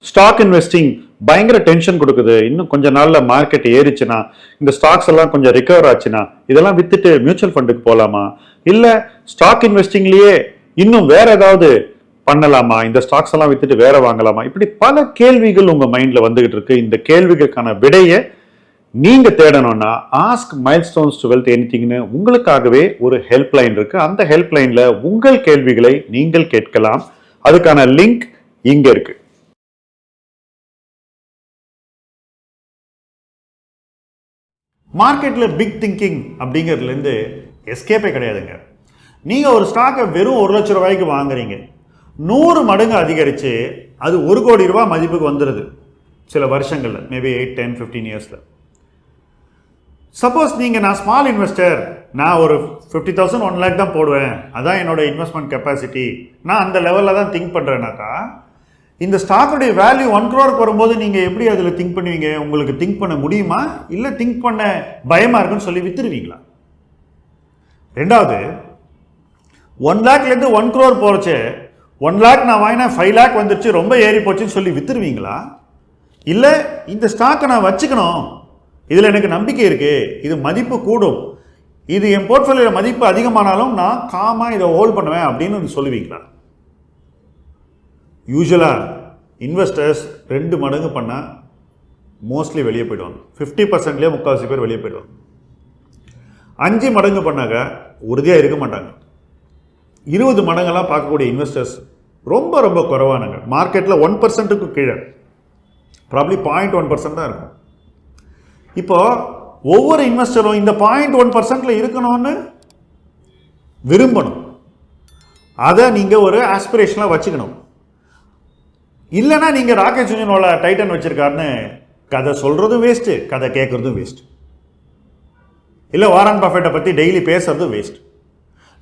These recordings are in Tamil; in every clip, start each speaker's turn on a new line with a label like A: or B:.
A: ஸ்டாக் இன்வெஸ்டிங் பயங்கர டென்ஷன் கொடுக்குது. இன்னும் கொஞ்ச நாள்ல மார்க்கெட் ஏறிச்சுன்னா, இந்த ஸ்டாக்ஸ் எல்லாம் கொஞ்சம் ரிகவர் ஆச்சுன்னா, இதெல்லாம் வித்துட்டு மியூச்சுவல் ஃபண்டுக்கு போலாமா, இல்ல ஸ்டாக் இன்வெஸ்டிங்லயே இன்னும் வேற ஏதாவது பண்ணலாமா, இந்த ஸ்டாக்ஸ் எல்லாம் வித்துட்டு வேற வாங்கலாமா, இப்படி பல கேள்விகள் உங்க மைண்ட்ல வந்துகிட்டு இருக்கு. இந்த கேள்விகளுக்கான விடையை நீங்க தேடணும்னா ஆஸ்க் மைல்ஸ்டோன்ஸ் டு வெல்த் எனிதிங்னு உங்களுக்காகவே ஒரு ஹெல்ப்லைன் இருக்கு. அந்த ஹெல்ப்லைன்ல உங்கள் கேள்விகளை நீங்கள் கேட்கலாம். அதுக்கான லிங்க் இங்க இருக்கு. மார்க்கெட்ல பிக் திங்கிங் அப்படிங்கிறதுலேருந்து எஸ்கேப்பே கிடையாதுங்க. நீங்கள் ஒரு ஸ்டாக்கை வெறும் 1 லட்ச ரூபாய்க்கு வாங்குறீங்க, 100 மடங்கு அதிகரித்து அது 1 கோடி ரூபாய் மதிப்புக்கு வந்துடுது சில வருஷங்களில், மேபி 8, 10, 15 இயர்ஸில். சப்போஸ் நீங்கள் நான் ஸ்மால் இன்வெஸ்டர், நான் ஒரு 50,000 1 lakh தான் போடுவேன், அதான் என்னோட இன்வெஸ்ட்மெண்ட் கெப்பாசிட்டி, நான் அந்த லெவலில் தான் திங்க் பண்ணுறேன்னாக்கா, இந்த ஸ்டாக்குடைய வேல்யூ 1 crore வரும்போது நீங்கள் எப்படி அதில் திங்க் பண்ணுவீங்க? உங்களுக்கு திங்க் பண்ண முடியுமா, இல்லை திங்க் பண்ண பயமாக இருக்குன்னு சொல்லி வித்துருவீங்களா? ரெண்டாவது, 1 lakhலேருந்து 1 crore போகிறச்சு 1 lakh நான் வாங்கினா 5 lakh வந்துருச்சு, ரொம்ப ஏறி போச்சுன்னு சொல்லி வித்துருவீங்களா? இல்லை இந்த ஸ்டாக்கை நான் வச்சுக்கணும், இதில் எனக்கு நம்பிக்கை இருக்குது, இது மதிப்பு கூடும், இது என் போர்ட்ஃபோலியோட மதிப்பு அதிகமானாலும் நான் காமாக இதை ஹோல்ட் பண்ணுவேன் அப்படின்னு சொல்லுவீங்களா? யூஸ்வலாக இன்வெஸ்டர்ஸ் 2 மடங்கு பண்ணால் மோஸ்ட்லி வெளியே போயிடுவாங்க. 50%லேயே 3/4 பேர் வெளியே போயிடுவாங்க. 5 மடங்கு பண்ணாக்க உறுதியாக இருக்க மாட்டாங்க. 20 மடங்கெல்லாம் பார்க்கக்கூடிய இன்வெஸ்டர்ஸ் ரொம்ப ரொம்ப குறைவானாங்க. மார்க்கெட்டில் 1%க்கு கீழே, ப்ராப்ளி 0.1% தான் இருக்கும். இப்போது ஒவ்வொரு இன்வெஸ்டரும் இந்த 0.1%ல் இருக்கணும்னு விரும்பணும். அதை நீங்கள் ஒரு ஆஸ்பிரேஷனாக வச்சுக்கணும். இல்லைனா நீங்கள் ராகேஷ் ஜுன்ஜுன்வாலா டைட்டன் வச்சுருக்காருன்னு கதை சொல்கிறதும் வேஸ்ட்டு, கதை கேட்குறதும் வேஸ்ட்டு. இல்லை வாரன் பஃபெட்டை பற்றி டெய்லி பேசுறதும் வேஸ்ட்.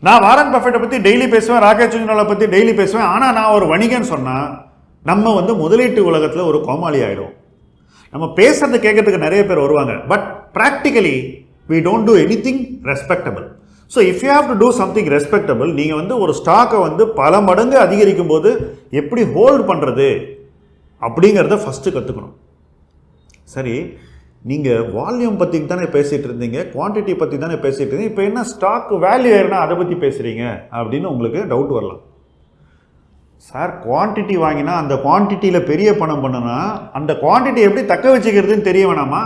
A: நான் வாரன் பஃபெட்டை பற்றி டெய்லி பேசுவேன், ராகேஷ் ஜுன்ஜுன்வாலா பற்றி டெய்லி பேசுவேன், ஆனால் நான் ஒரு வணிகன்னு சொன்னால் நம்ம முதலீட்டு உலகத்தில் ஒரு கோமாளி ஆகிடும். நம்ம பேசுறது கேட்கறதுக்கு நிறைய பேர் வருவாங்க, but practically we don't do anything respectable. So if you have to do something respectable, நீங்கள் ஒரு ஸ்டாக்கை பல மடங்கு அதிகரிக்கும் போது எப்படி ஹோல்டு பண்ணுறது அப்படிங்கிறத ஃபஸ்ட்டு கற்றுக்கணும். சரி, நீங்கள் வால்யூம் பற்றி தானே பேசிகிட்டு இருந்தீங்க, குவான்டிட்டி பற்றி தானே பேசிகிட்டு இருந்தீங்க, இப்போ என்ன ஸ்டாக் வேல்யூ ஏறினா அதை பற்றி பேசுகிறீங்க அப்படின்னு உங்களுக்கு டவுட் வரலாம். சார், குவான்டிட்டி வாங்கினா அந்த குவான்டிட்டியில் பெரிய பணம் பண்ணுனா அந்த குவான்டிட்டி எப்படி தக்க வச்சுக்கிறதுன்னு தெரிய வேணாமா?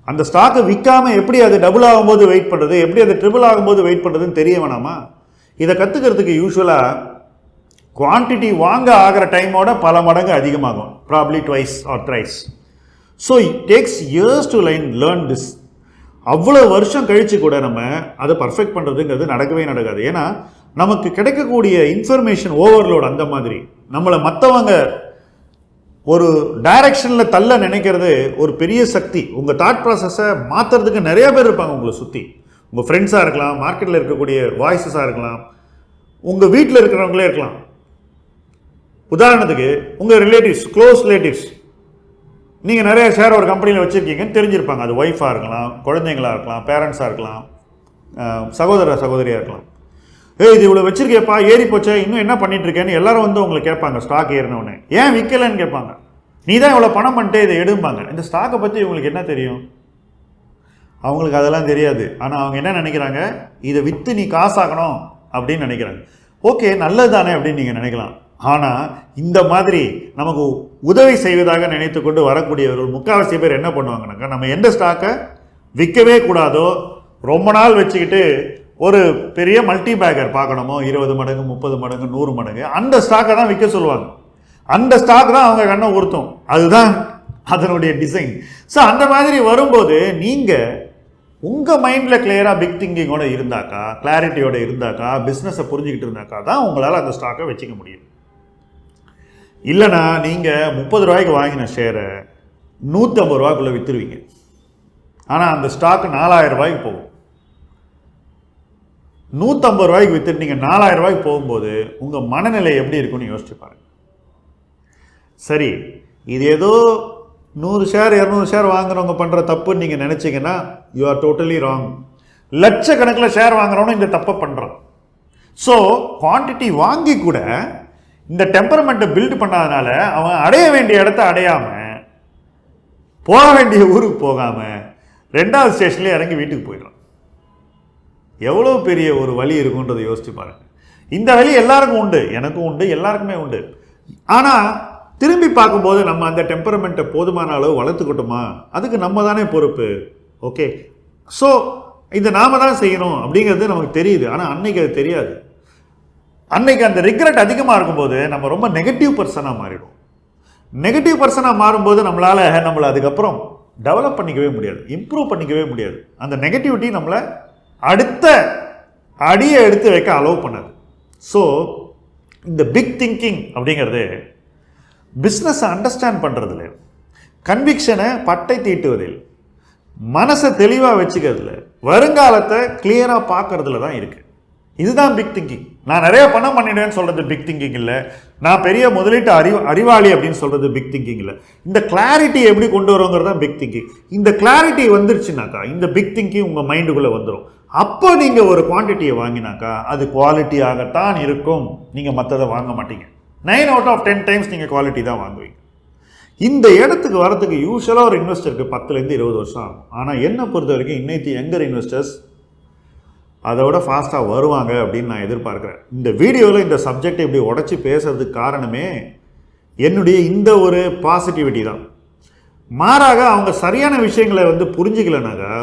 A: அந்த ஸ்டாக்கை விற்காமல் எப்படி அது டபுள் ஆகும்போது வெயிட் பண்ணுறது, எப்படி அது ட்ரிபிள் ஆகும்போது வெயிட் பண்ணுறதுன்னு தெரிய வேணாமா? இதை கற்றுக்கிறதுக்கு யூஸ்வலாக குவான்டிட்டி வாங்க ஆகிற டைமோட பல மடங்கு அதிகமாகும், probably twice or thrice. So it takes years to learn this. அவ்வளோ வருஷம் கழித்து கூட நம்ம அதை பர்ஃபெக்ட் பண்ணுறதுங்கிறது நடக்கவே நடக்காது. ஏன்னா நமக்கு கிடைக்கக்கூடிய இன்ஃபர்மேஷன் ஓவர்லோட். அந்த மாதிரி நம்மளை மற்றவங்க ஒரு டைரக்ஷனில் தள்ள நினைக்கிறது ஒரு பெரிய சக்தி. உங்கள் தாட் ப்ராசஸை மாற்றுறதுக்கு நிறைய பேர் இருப்பாங்க உங்களை சுற்றி. உங்கள் ஃப்ரெண்ட்ஸாக இருக்கலாம், மார்க்கெட்டில் இருக்கக்கூடிய வாய்ஸஸாக இருக்கலாம், உங்கள் வீட்டில் இருக்கிறவங்களே இருக்கலாம். உதாரணத்துக்கு உங்கள் ரிலேட்டிவ்ஸ், க்ளோஸ் ரிலேட்டிவ்ஸ், நீங்கள் நிறைய ஷேர் ஒரு கம்பெனியில் வச்சுருக்கீங்கன்னு தெரிஞ்சிருப்பாங்க. அது ஒய்ஃபாக இருக்கலாம், குழந்தைங்களாக இருக்கலாம், பேரண்ட்ஸாக இருக்கலாம், சகோதர சகோதரியாக இருக்கலாம். இது இவ்வளோ வச்சிருக்கேப்பா, ஏறி போச்சே, இன்னும் என்ன பண்ணிட்டு இருக்கேன்னு எல்லாரும் உங்களை கேட்பாங்க. ஸ்டாக் ஏறினவுடனே ஏன் விற்கலன்னு கேட்பாங்க. நீ தான் இவ்வளோ பணம் பண்ணிட்டு இதை எடுப்பாங்க. இந்த ஸ்டாக்கை பற்றி இவங்களுக்கு என்ன தெரியும்? அவங்களுக்கு அதெல்லாம் தெரியாது. ஆனால் அவங்க என்ன நினைக்கிறாங்க, இதை விற்று நீ காசாகணும் அப்படின்னு நினைக்கிறாங்க. ஓகே, நல்லது தானே அப்படின்னு நீங்கள் நினைக்கலாம். ஆனால் இந்த மாதிரி நமக்கு உதவி செய்வதாக நினைத்து கொண்டு வரக்கூடியவர்கள் முக்கால்வாசி பேர் என்ன பண்ணுவாங்கன்னாக்கா, நம்ம எந்த ஸ்டாக்கை விற்கவே கூடாதோ, ரொம்ப நாள் வச்சுக்கிட்டு ஒரு பெரிய மல்டி பேக்கர் பார்க்கணுமோ, 20 மடங்கு 30 மடங்கு 100 மடங்கு, அந்த ஸ்டாக்கை தான் விற்க சொல்லுவாங்க. அந்த ஸ்டாக் தான் அவங்க கண்ணை உறுத்தும். அதுதான் அதனுடைய டிசைன். ஸோ அந்த மாதிரி வரும்போது நீங்கள் உங்கள் மைண்டில் கிளியராக பிக் திங்கிங்கோட இருந்தாக்கா, கிளாரிட்டியோட இருந்தாக்கா, பிஸ்னஸை புரிஞ்சுக்கிட்டு இருந்தாக்கா தான் உங்களால் அந்த ஸ்டாக்கை வச்சுக்க முடியும். இல்லைனா நீங்கள் 30 ரூபாய்க்கு வாங்கின ஷேரை 150 ரூபாய்க்குள்ளே விற்றுருவீங்க. ஆனால் அந்த ஸ்டாக்கு 4000 ரூபாய்க்கு போகும். 150 ரூபாய்க்கு விற்றுட்டு நீங்கள் 4000 ரூபாய்க்கு போகும்போது உங்கள் மனநிலை எப்படி இருக்குன்னு யோசிச்சு பாருங்கள். சரி, இது ஏதோ 100 ஷேர் 200 ஷேர் வாங்குறவங்க பண்ணுற தப்புன்னு நீங்கள் நினச்சிங்கன்னா யூ ஆர் டோட்டலி ராங். லட்சக்கணக்கில் ஷேர் வாங்குறவனும் இந்த தப்பை பண்ணுறான். ஸோ குவான்டிட்டி வாங்கி கூட இந்த டெம்பரமெண்ட்டை பில்டு பண்ணாதனால அவன் அடைய வேண்டிய இடத்த அடையாமல், போக வேண்டிய ஊருக்கு போகாமல் 2வது ஸ்டேஷன்லேயே இறங்கி வீட்டுக்கு போயிடலாம். எவ்வளோ பெரிய ஒரு வழி இருக்குன்றதை யோசிச்சு பாருங்க. இந்த வழி எல்லாருக்கும் உண்டு, எனக்கும் உண்டு, எல்லாருக்குமே உண்டு. ஆனால் திரும்பி பார்க்கும்போது நம்ம அந்த டெம்பரமெண்ட்டை போதுமான அளவு வளர்த்துக்கிட்டோமா, அதுக்கு நம்ம தானே பொறுப்பு. ஓகே, ஸோ இதை நாம தான் செய்யணும் அப்படிங்கிறது நமக்கு தெரியுது. ஆனால் அன்னைக்கு அது தெரியாது. அன்னைக்கு அந்த ரிக்ரெட் அதிகமாக இருக்கும்போது நம்ம ரொம்ப நெகட்டிவ் பர்சனாக மாறிடும். நெகட்டிவ் பர்சனாக மாறும்போது நம்மளால் நம்மளை அதுக்கப்புறம் டெவலப் பண்ணிக்கவே முடியாது, இம்ப்ரூவ் பண்ணிக்கவே முடியாது. அந்த நெகட்டிவிட்டி நம்மளை அடுத்த அடியை எடுத்து வைக்க அலோவ் பண்ணாது. ஸோ இந்த பிக் திங்கிங் அப்படிங்கிறது பிஸ்னஸை அண்டர்ஸ்டாண்ட் பண்ணுறதுல, கன்விக்ஷனை பட்டை தீட்டுவதில், மனசை தெளிவாக வச்சுக்கிறதுல, வருங்காலத்தை கிளியராக பார்க்கறதுல தான் இருக்குது. இதுதான் பிக் திங்கிங். நான் நிறைய பணம் பண்ணிடுவேன்னு சொல்கிறது பிக் திங்கிங் இல்லை. நான் பெரிய முதலீட்டு அறிவாளி அப்படின்னு சொல்கிறது பிக் திங்கிங் இல்லை. இந்த கிளாரிட்டி எப்படி கொண்டு வருங்கிறது தான் பிக் திங்கிங். இந்த கிளாரிட்டி வந்துருச்சுனாக்கா இந்த பிக் திங்கிங் உங்கள் மைண்டுக்குள்ளே வந்துடும். அப்போ நீங்கள் ஒரு குவான்டிட்டியை வாங்கினாக்கா அது குவாலிட்டியாகத்தான் இருக்கும். நீங்கள் மற்றதை வாங்க மாட்டீங்க. 9 out of 10 டைம்ஸ் நீங்கள் குவாலிட்டி தான் வாங்குவீங்க. இந்த இடத்துக்கு வரத்துக்கு யூஸ்வலாக ஒரு இன்வெஸ்டருக்கு 10 to 20 வருஷம் ஆகும். ஆனால் என்னை பொறுத்த வரைக்கும் இன்னைக்கு யங்கர் இன்வெஸ்டர்ஸ் அதோட ஃபாஸ்ட்டாக வருவாங்க அப்படின்னு நான் எதிர்பார்க்குறேன். இந்த வீடியோவில் இந்த சப்ஜெக்டை இப்படி உடச்சி பேசுறதுக்கு காரணமே என்னுடைய இந்த ஒரு பாசிட்டிவிட்டி தான். மாறாக அவங்க சரியான விஷயங்களை புரிஞ்சிக்கலனாக்கா,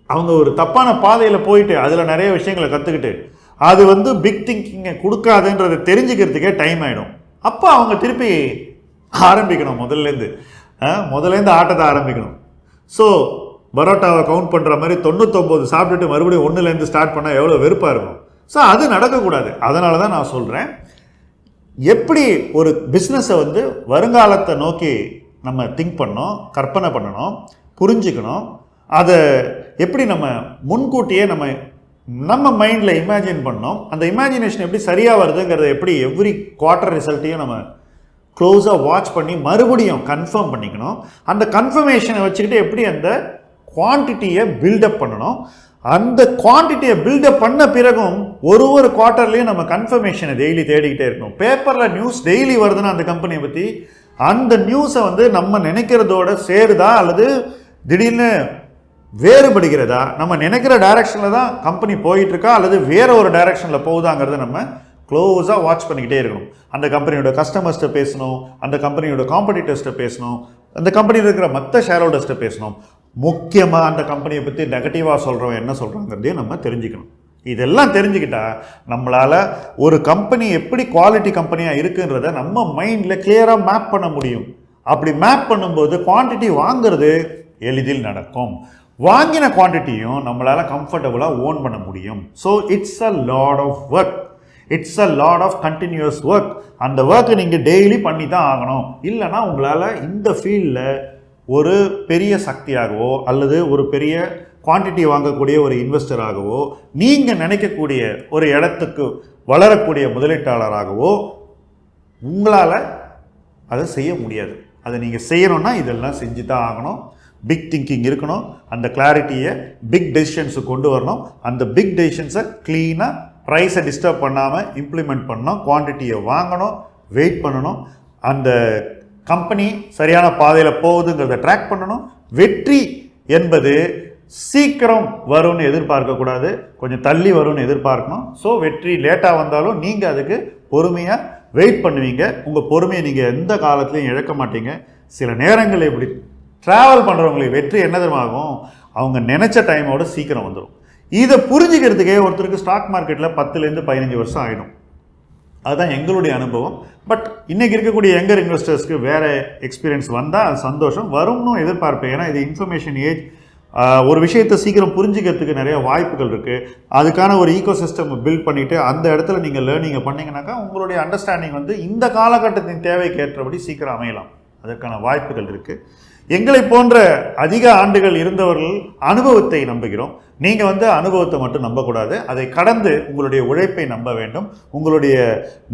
A: அவங்க ஒரு தப்பான பாதையில் போயிட்டு அதில் நிறைய விஷயங்களை கற்றுக்கிட்டு அது பிக் திங்கிங்கை கொடுக்காதுன்றதை தெரிஞ்சுக்கிறதுக்கே டைம் ஆகிடும். அப்போ அவங்க திருப்பி ஆரம்பிக்கணும், முதல்லேருந்து ஆட்டத்தை ஆரம்பிக்கணும். ஸோ பரோட்டாவை கவுண்ட் பண்ணுற மாதிரி 99 சாப்பிட்டுட்டு மறுபடியும் 1லேருந்து ஸ்டார்ட் பண்ணால் எவ்வளோ வெறுப்பாக இருக்கும். ஸோ அது நடக்கக்கூடாது. அதனால தான் நான் சொல்கிறேன், எப்படி ஒரு பிஸ்னஸை வருங்காலத்தை நோக்கி நம்ம திங்க் பண்ணணும், கற்பனை பண்ணணும், புரிஞ்சுக்கணும். அதை எப்படி நம்ம முன்கூட்டியே நம்ம மைண்டில் இமேஜின் பண்ணோம். அந்த இமேஜினேஷன் எப்படி சரியாக வருதுங்கிறத எப்படி எவ்ரி குவார்ட்டர் ரிசல்ட்டையும் நம்ம க்ளோஸாக வாட்ச் பண்ணி மறுபடியும் கன்ஃபார்ம் பண்ணிக்கணும். அந்த கன்ஃபர்மேஷனை வச்சுக்கிட்டு எப்படி அந்த குவான்டிட்டியை பில்டப் பண்ணணும். அந்த குவான்டிட்டியை பில்டப் பண்ண பிறகும் ஒரு குவார்ட்டர்லேயும் நம்ம கன்ஃபர்மேஷனை டெய்லி தேடிக்கிட்டே இருக்கணும். பேப்பரில் நியூஸ் டெய்லி வருதுன்னா அந்த கம்பெனியை பற்றி, அந்த நியூஸை நம்ம நினைக்கிறதோட சேருதா அல்லது திடீர்னு வேறுபடுகிறதா, நம்ம நினைக்கிற டைரக்ஷனில் தான் கம்பெனி போயிட்டுருக்கா அல்லது வேற ஒரு டைரக்ஷனில் போகுதாங்கிறத நம்ம க்ளோஸாக வாட்ச் பண்ணிக்கிட்டே இருக்கணும். அந்த கம்பெனியோட கஸ்டமர்ஸ்ட்டை பேசணும், அந்த கம்பெனியோட காம்படிட்டர்ஸ்ட்டை பேசணும், அந்த கம்பெனியில் இருக்கிற மற்ற ஷேர் ஹோல்டர்ஸ்ட்டை பேசணும். முக்கியமாக அந்த கம்பெனியை பற்றி நெகட்டிவாக சொல்கிறவங்க என்ன சொல்கிறாங்கிறதையும் நம்ம தெரிஞ்சுக்கணும். இதெல்லாம் தெரிஞ்சுக்கிட்டா நம்மளால் ஒரு கம்பெனி எப்படி குவாலிட்டி கம்பெனியாக இருக்குன்றதை நம்ம மைண்டில் கிளியராக மேப் பண்ண முடியும். அப்படி மேப் பண்ணும்போது குவான்டிட்டி வாங்கிறது எளிதில் நடக்கும். வாங்கின குவான்டிட்டியும் நம்மளால் கம்ஃபர்டபுளாக ஓன் பண்ண முடியும். So it's a lot of work, it's a lot of continuous work. அந்த ஒர்க்கை நீங்கள் டெய்லி பண்ணி தான் ஆகணும். இல்லைனா உங்களால் இந்த ஃபீல்டில் ஒரு பெரிய சக்தியாகவோ அல்லது ஒரு பெரிய குவான்டிட்டி வாங்கக்கூடிய ஒரு இன்வெஸ்டராகவோ நீங்கள் நினைக்கக்கூடிய ஒரு இடத்துக்கு வளரக்கூடிய முதலீட்டாளராகவோ உங்களால் அதை செய்ய முடியாது. அதை நீங்கள் செய்யணும்னா இதெல்லாம் செஞ்சு தான் ஆகணும். பிக் திங்கிங் இருக்கணும். அந்த கிளாரிட்டியை பிக் டெசிஷன்ஸுக்கு கொண்டு வரணும். அந்த பிக் டெசிஷன்ஸை க்ளீனாக ப்ரைஸை டிஸ்டர்ப் பண்ணாமல் இம்ப்ளிமெண்ட் பண்ணணும். குவான்டிட்டியை வாங்கணும், வெயிட் பண்ணணும். அந்த கம்பெனி சரியான பாதையில் போகுதுங்கிறத ட்ராக் பண்ணணும். வெற்றி என்பது சீக்கிரம் வரும்னு எதிர்பார்க்கக்கூடாது, கொஞ்சம் தள்ளி வரும்னு எதிர்பார்க்கணும். ஸோ வெற்றி லேட்டாக வந்தாலும் நீங்கள் அதுக்கு பொறுமையாக வெயிட் பண்ணுவீங்க. உங்கள் பொறுமையை நீங்கள் எந்த காலத்துலையும் இழக்க மாட்டீங்க. சில நேரங்களில் இப்படி ட்ராவல் பண்ணுறவங்களுக்கு வெற்றி என்ன தெரியுமாகும், அவங்க நினச்ச டைமோட சீக்கிரம் வந்துடும். இதை புரிஞ்சுக்கிறதுக்கே ஒருத்தருக்கு ஸ்டாக் மார்க்கெட்டில் 10 to 15 வருஷம் ஆகிடும். அதுதான் எங்களுடைய அனுபவம். பட் இன்றைக்கி இருக்கக்கூடிய யங்கர் இன்வெஸ்டர்ஸ்க்கு வேறு எக்ஸ்பீரியன்ஸ் வந்தால் அது சந்தோஷம், வரும்னு எதிர்பார்ப்பேன். ஏன்னா இது இன்ஃபர்மேஷன் ஏஜ். ஒரு விஷயத்தை சீக்கிரம் புரிஞ்சுக்கிறதுக்கு நிறைய வாய்ப்புகள் இருக்குது. அதுக்கான ஒரு ஈகோ சிஸ்டம் பில்ட் பண்ணிவிட்டு அந்த இடத்துல நீங்கள் லேர்னிங்கை பண்ணிங்கனாக்கா உங்களுடைய அண்டர்ஸ்டாண்டிங் இந்த காலகட்டத்தின் தேவைக்கு ஏற்றபடி சீக்கிரம் அமையலாம். அதற்கான வாய்ப்புகள் இருக்குது. எங்களை போன்ற அதிக ஆண்டுகள் இருந்தவர்கள் அனுபவத்தை நம்புகிறோம். நீங்கள் அனுபவத்தை மட்டும் நம்பக்கூடாது, அதை கடந்து உங்களுடைய உழைப்பை நம்ப வேண்டும். உங்களுடைய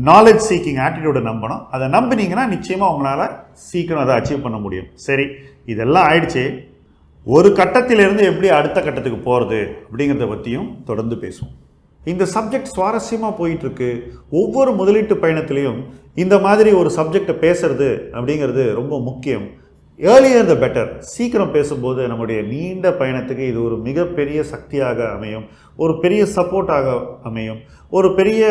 A: நாலேஜ் சீக்கிங் ஆட்டிடியூடை நம்பணும். அதை நம்பினீங்கன்னா நிச்சயமாக உங்களால் சீக்கிரம் அதை அச்சீவ் பண்ண முடியும். சரி, இதெல்லாம் ஆயிடுச்சு. ஒரு கட்டத்திலிருந்து எப்படி அடுத்த கட்டத்துக்கு போகிறது அப்படிங்கிறத பற்றியும் தொடர்ந்து பேசுவோம். இந்த சப்ஜெக்ட் சுவாரஸ்யமாக போயிட்டுருக்கு. ஒவ்வொரு முதலீட்டு பயணத்திலையும் இந்த மாதிரி ஒரு சப்ஜெக்டை பேசுறது அப்படிங்கிறது ரொம்ப முக்கியம். Earlier the better. சீக்கிரம் பேசும்போது நம்முடைய நீண்ட பயணத்துக்கு இது ஒரு மிகப்பெரிய சக்தியாக அமையும், ஒரு பெரிய சப்போர்ட்டாக அமையும், ஒரு பெரிய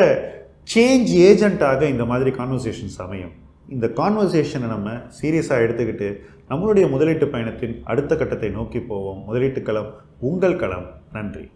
A: சேஞ்ச் ஏஜெண்ட்டாக இந்த மாதிரி கான்வர்சேஷன்ஸ் அமையும். இந்த கான்வர்சேஷனை நம்ம சீரியஸாக எடுத்துக்கிட்டு நம்மளுடைய முதலீட்டு பயணத்தின் அடுத்த கட்டத்தை நோக்கி போவோம். முதலீட்டு களம் உங்கள் களம். நன்றி.